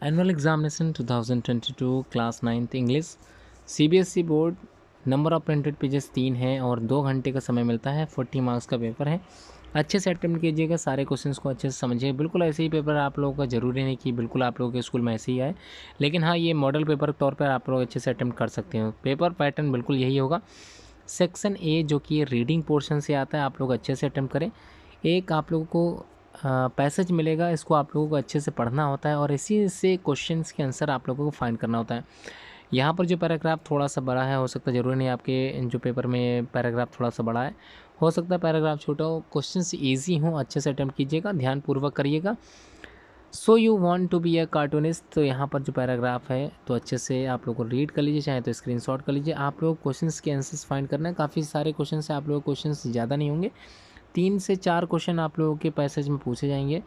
Annual examination 2022 class 9th English CBSE board. Number of printed pages 3 है और 2 घंटे का समय मिलता है। 40 मार्क्स का पेपर है। अच्छे से अटेम्प्ट कीजिएगा, सारे क्वेश्चंस को अच्छे से समझिए। बिल्कुल ऐसे ही पेपर आप लोगों का ज़रूरी नहीं कि बिल्कुल आप लोगों के स्कूल में ऐसे ही आए, लेकिन हाँ, ये मॉडल पेपर के तौर पर आप लोग अच्छे से अटेम्प्ट कर सकते हो। पेपर पैटर्न बिल्कुल यही होगा। सेक्शन ए जो कि रीडिंग पोर्शन से आता है, आप लोग अच्छे से अटेम्प्ट करें। एक आप लोगों को पैसेज मिलेगा, इसको आप लोगों को अच्छे से पढ़ना होता है और इसी से क्वेश्चंस के आंसर आप लोगों को फाइंड करना होता है। यहाँ पर जो पैराग्राफ थोड़ा सा बड़ा है, हो सकता है, ज़रूरी नहीं आपके जो पेपर में पैराग्राफ थोड़ा सा बड़ा है, हो सकता है पैराग्राफ छोटा हो। क्वेश्चंस ईजी हो, अच्छे से अटेम्प्ट कीजिएगा, ध्यानपूर्वक करिएगा। So you want to be a cartoonist, तो यहाँ पर जो पैराग्राफ है तो अच्छे से आप लोग को रीड कर लीजिए, चाहे तो स्क्रीनशॉट कर लीजिए। आप लोग क्वेश्चंस के आंसर्स फाइंड करना है। काफ़ी सारे क्वेश्चन है, आप लोग क्वेश्चंस ज़्यादा नहीं होंगे, 3 से 4 क्वेश्चन आप लोगों के पैसेज में पूछे जाएंगे।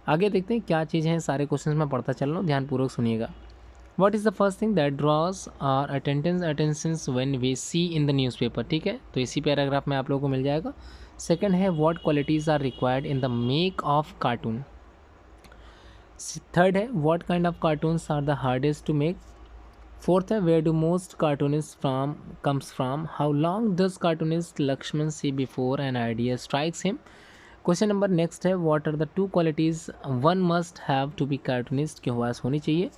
आगे देखते हैं क्या चीज़ है, सारे क्वेश्चंस मैं पढ़ता चल रहा हूँ, ध्यानपूर्वक सुनिएगा। What is the first thing that draws our attentions when we see in the newspaper, ठीक है, तो इसी पैराग्राफ में आप लोगों को मिल जाएगा। सेकंड है what qualities are required in the make of cartoon. Third है what kind of cartoons are the hardest to make. Fourth है where do most cartoonist from comes from. How long does cartoonist Laxman see before an idea strikes him. Question number next है what are the 2 qualities one must have to be cartoonist, के पास होनी चाहिए।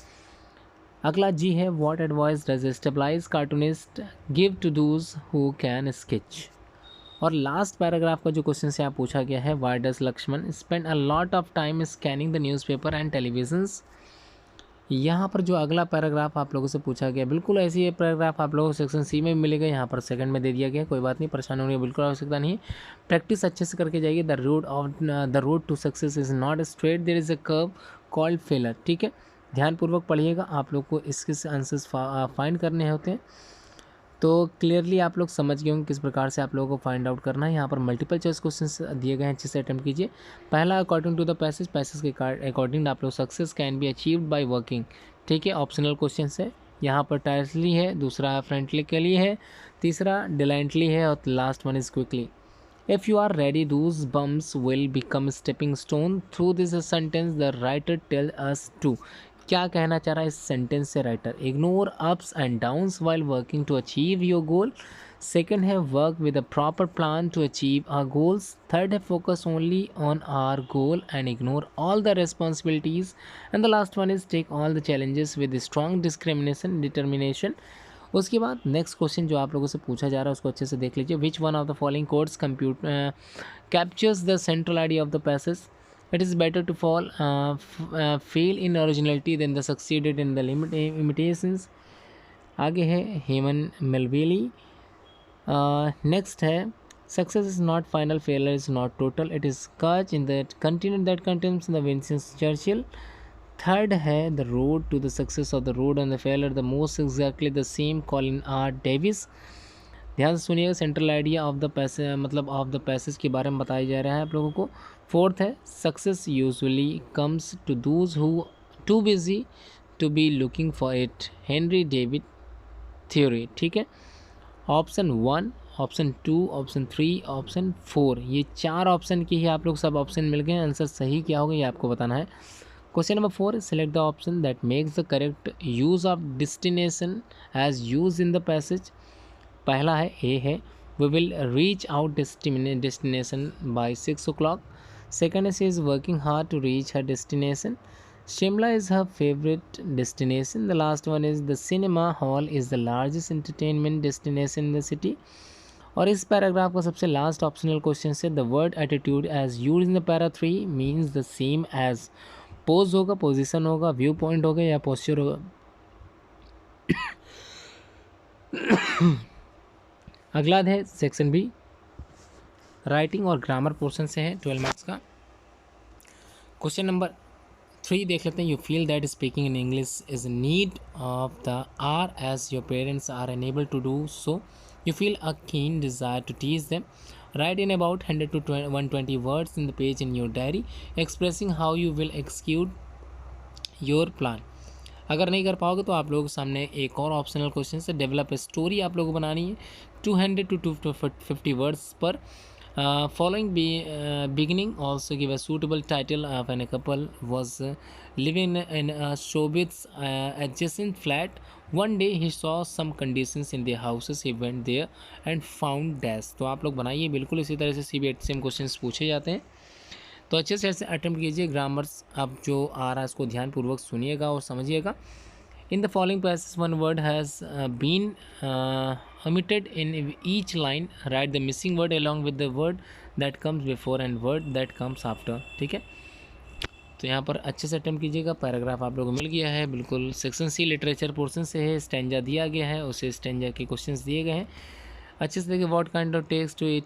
अगला G है what advice does stabilise cartoonist give to those who can sketch. और last paragraph का जो क्वेश्चन से आप पूछा गया है why does Laxman spend a lot of time scanning the newspaper and televisions. यहाँ पर जो अगला पैराग्राफ आप लोगों से पूछा गया, बिल्कुल ऐसी ये पैराग्राफ आप लोगों को सेक्शन सी में मिलेगा, यहाँ पर सेकंड में दे दिया गया। कोई बात नहीं, परेशान होने की बिल्कुल आवश्यकता नहीं है। प्रैक्टिस अच्छे से करके जाइए। The road to success is not straight, there is a curve called failure, ठीक है। ध्यानपूर्वक पढ़िएगा, आप लोग को इसके आंसर्स फाइंड करने होते हैं। तो क्लियरली आप लोग समझ गए होंगे किस प्रकार से आप लोगों को फाइंड आउट करना है। यहाँ पर मल्टीपल चॉइस क्वेश्चन दिए गए हैं, अच्छे से अटेम्प्ट कीजिए। पहला अकॉर्डिंग टू द पैसेज के अकॉर्डिंग आप लोग success can be achieved by working, ठीक है, ऑप्शनल क्वेश्चन है। यहाँ पर टायरसली है, दूसरा फ्रेंडली के लिए है, तीसरा डिलाइंटली है और last one is quickly. If you are ready those bumps will become stepping stone through this sentence the writer tell us to. क्या कहना चाह रहा है इस सेंटेंस से writer? Ignore ups and downs while working to achieve your goal. Second है work with a proper plan to achieve our goals. Third है focus only on our goal and ignore all the responsibilities. And the last one is take all the challenges with strong determination. उसके बाद next question जो आप लोगों से पूछा जा रहा है उसको अच्छे से देख लीजिए। Which one of the following codes captures the central idea of the passage. It is better to fail in originality than the succeeded in the imitations। आगे है हेमन मेलवेली। नेक्स्ट है success is not final, failure is not total, it is catch in that continue that contains the Winston Churchill. Third है the road to the success of the road and the failure the most exactly the same Colin R Davis. ध्यान से सुनिएगा, central idea of the passage मतलब of the passage के बारे में बताया जा रहा है आप लोगों को। फोर्थ है success usually comes to those who too busy to be looking for it, Henry David Thoreau, ठीक है। ऑप्शन 1, ऑप्शन 2, ऑप्शन 3, ऑप्शन 4, ये 4 ऑप्शन की ही आप लोग सब ऑप्शन मिल गए हैं। आंसर सही क्या होगा ये आपको बताना है। Question number 4, select the option that makes the correct use of destination as use in the passage. पहला है ए है we will reach out destination by 6 o'clock। Second है she is working hard to reach her destination. Shimla is her favourite destination. The last one is the cinema hall is the largest entertainment destination in the city. और इस paragraph का सबसे last optional question से the word attitude as use in the para 3 means the same as. Pose होगा, position होगा, viewpoint होगा या posture होगा। अगला है सेक्शन बी, राइटिंग और ग्रामर पोर्शन से है, 12 मार्क्स का। क्वेश्चन नंबर 3 देख लेते हैं। You feel that speaking in English is need of the hour as your parents are unable to do so. You feel a keen desire to teach them. Write in about 100 to 120 words in the page in your diary expressing how you will execute your plan. अगर नहीं कर पाओगे तो आप लोगों के सामने एक और ऑप्शनल क्वेश्चन से डेवलप स्टोरी आप लोगों को बनानी है 200 to 250 वर्ड्स पर। Beginning also give a suitable title when a couple was living in a Shobit's adjacent flat. One day he saw some conditions in their houses. He went there and found dash. तो आप लोग बनाइए बिल्कुल इसी तरह से CBT से question पूछे जाते हैं, तो अच्छे से ऐसे अटेम्प्ट कीजिए। ग्रामर्स अब जो आ रहा है उसको ध्यानपूर्वक सुनिएगा और समझिएगा। In the following passages, one word has been omitted in each line. Write the missing word along with the word that comes before and word that comes after. ठीक है, तो यहाँ पर अच्छे से अटेम्प्ट कीजिएगा। पैराग्राफ आप लोगों को मिल गया है, बिल्कुल सेक्शन सी लिटरेचर पोर्शन से है। स्टैंजा दिया गया है, उसे स्टैंजा के क्वेश्चंस दिए गए हैं। अच्छे से देखिए। What kind of takes to it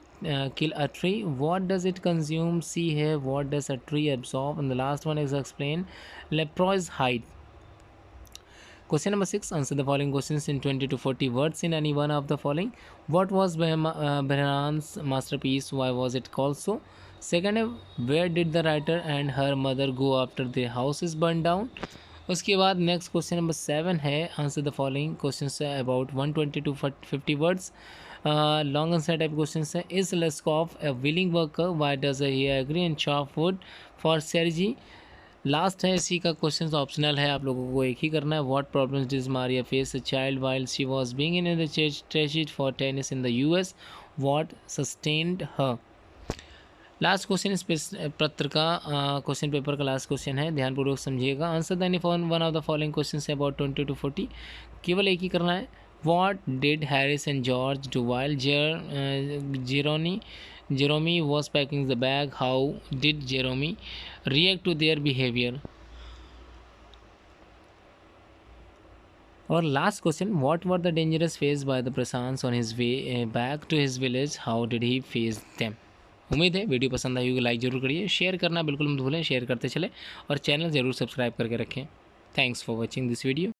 kill a tree, what does it consume, C है what does a tree absorb, and the last one is explain लेप्रोइज height. Question number 6. Answer the following questions in 20 to 40 words in any one of the following. What was Behran's masterpiece? Why was it called so? Second, where did the writer and her mother go after their house is burned down? उसके बाद next question number 7 है। Answer the following question है about 120 to 50 words. Long answer type question है। Is Lushkoff a willing worker? Why does he agree and chop wood for Sergei? Last है इसी का question optional है, आप लोगों को एक ही करना है। What problems did Maria face a child while she was being in the trained for tennis in the US? What sustained her? Last question इस पत्र का क्वेश्चन पेपर का लास्ट क्वेश्चन है, ध्यानपूर्वक समझिएगा। Answer the any one of the following question है about 20 to 40। केवल एक ही करना है। What did Harris and George do while Jerome was packing the bag? How did Jerome react to their behavior? और last question, what were the dangerous faced by the Prashant on his way back to his village? How did he face them? उम्मीद है video पसंद आई होगी। Like जरूर करिए, share करना बिल्कुल मत भूलें, शेयर करते चले और चैनल ज़रूर सब्सक्राइब करके रखें। Thanks for watching this video.